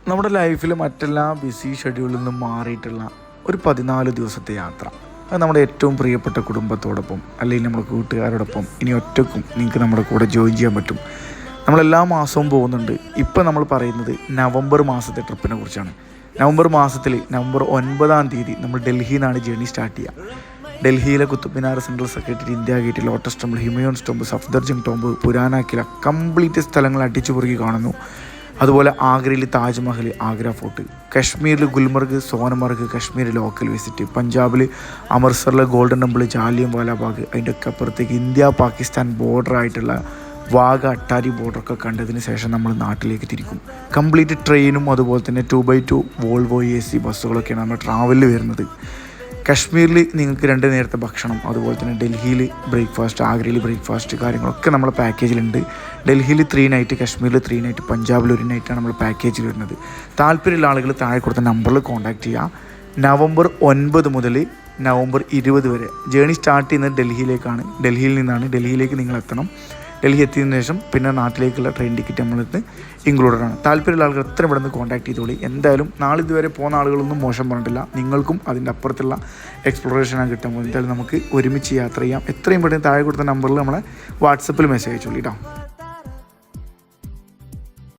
നമ്മുടെ ലൈഫിൽ മറ്റെല്ലാ ബിസി ഷെഡ്യൂളിൽ നിന്നും മാറിയിട്ടുള്ള ഒരു 14 ദിവസത്തെ യാത്ര, അത് നമ്മുടെ ഏറ്റവും പ്രിയപ്പെട്ട കുടുംബത്തോടൊപ്പം അല്ലെങ്കിൽ നമ്മുടെ കൂട്ടുകാരോടൊപ്പം ഇനി ഒറ്റക്കും നിങ്ങൾക്ക് നമ്മുടെ കൂടെ ജോയിൻ ചെയ്യാൻ പറ്റും. നമ്മളെല്ലാ മാസവും പോകുന്നുണ്ട്. ഇപ്പം നമ്മൾ പറയുന്നത് നവംബർ മാസത്തെ ട്രിപ്പിനെ കുറിച്ചാണ്. നവംബർ മാസത്തിൽ നവംബർ 9-ാം തീയതി നമ്മൾ ഡൽഹിയിൽ നിന്നാണ് ജേർണി സ്റ്റാർട്ട് ചെയ്യുക. ഡൽഹിയിലെ Qutub Minar, central secretary, India gate, lotus temple, Humayun's temple, Safdarjung tomb, Purana Qila, complete സ്ഥലങ്ങൾ അടിച്ചുപൊറുക്കി കാണുന്നു. അതുപോലെ ആഗ്രയിൽ താജ്മഹൽ, ആഗ്ര ഫോർട്ട്, കശ്മീരിൽ ഗുൽമർഗ്, സോനമർഗ്, കശ്മീർ ലോക്കൽ വിസിറ്റ്, പഞ്ചാബിൽ അമൃത്സറിലെ ഗോൾഡൻ ടെമ്പിൾ, ജാലിയൻ വാലാബാഗ്, അതിൻ്റെ ഒക്കെ അപ്പുറത്തേക്ക് ഇന്ത്യ പാകിസ്ഥാൻ ബോർഡറായിട്ടുള്ള വാഗ, അട്ടാരി ബോർഡറൊക്കെ കണ്ടതിന് ശേഷം നമ്മൾ നാട്ടിലേക്ക് തിരിക്കും. കംപ്ലീറ്റ് ട്രെയിനും അതുപോലെ തന്നെ 2x2 വോൾവോ AC ബസ്സുകളൊക്കെയാണ് നമ്മൾ ട്രാവലിൽ വരുന്നത്. കശ്മീരിൽ നിങ്ങൾക്ക് 2 നേരത്തെ ഭക്ഷണം, അതുപോലെ തന്നെ ഡൽഹിയിൽ ബ്രേക്ക്ഫാസ്റ്റ്, ആഗ്രയിൽ ബ്രേക്ക്ഫാസ്റ്റ് കാര്യങ്ങളൊക്കെ നമ്മുടെ പാക്കേജിലുണ്ട്. ഡൽഹിയിൽ 3 നൈറ്റ്, കശ്മീരിൽ 3 നൈറ്റ്, പഞ്ചാബിൽ 1 നൈറ്റാണ് നമ്മൾ പാക്കേജിൽ വരുന്നത്. താല്പര്യമുള്ള ആളുകൾ താഴെ കൊടുത്ത നമ്പറിൽ കോൺടാക്റ്റ് ചെയ്യുക. നവംബർ 9 മുതൽ നവംബർ 20 വരെ ജേണി സ്റ്റാർട്ട് ചെയ്യുന്നത് ഡൽഹിയിലേക്കാണ്. ഡൽഹിയിൽ നിന്നാണ്. ഡൽഹിയിലേക്ക് നിങ്ങൾ എത്തണം. ഡൽഹി എത്തിയതിനു ശേഷം പിന്നെ നാട്ടിലേക്കുള്ള ട്രെയിൻ ടിക്കറ്റ് നമ്മളിത് ഇൻക്ലൂഡഡ് ആണ്. താല്പര്യമുള്ള ആളുകൾ എത്ര പെട്ടെന്ന് കോൺടാക്ട് ചെയ്തോളി. എന്തായാലും നാളിതുവരെ പോകുന്ന ആളുകളൊന്നും മോശം പറഞ്ഞിട്ടില്ല. നിങ്ങൾക്കും അതിൻ്റെ അപ്പുറത്തുള്ള എക്സ്പ്ലോറേഷനാണ് കിട്ടാൻ പോകുന്നത്. എന്തായാലും നമുക്ക് ഒരുമിച്ച് യാത്ര ചെയ്യാം. എത്രയും പെട്ടെന്ന് താഴെ കൊടുത്ത നമ്പറിൽ നമ്മളെ വാട്സപ്പിൽ മെസ്സേജ് അയച്ചോളൂ കേട്ടോ.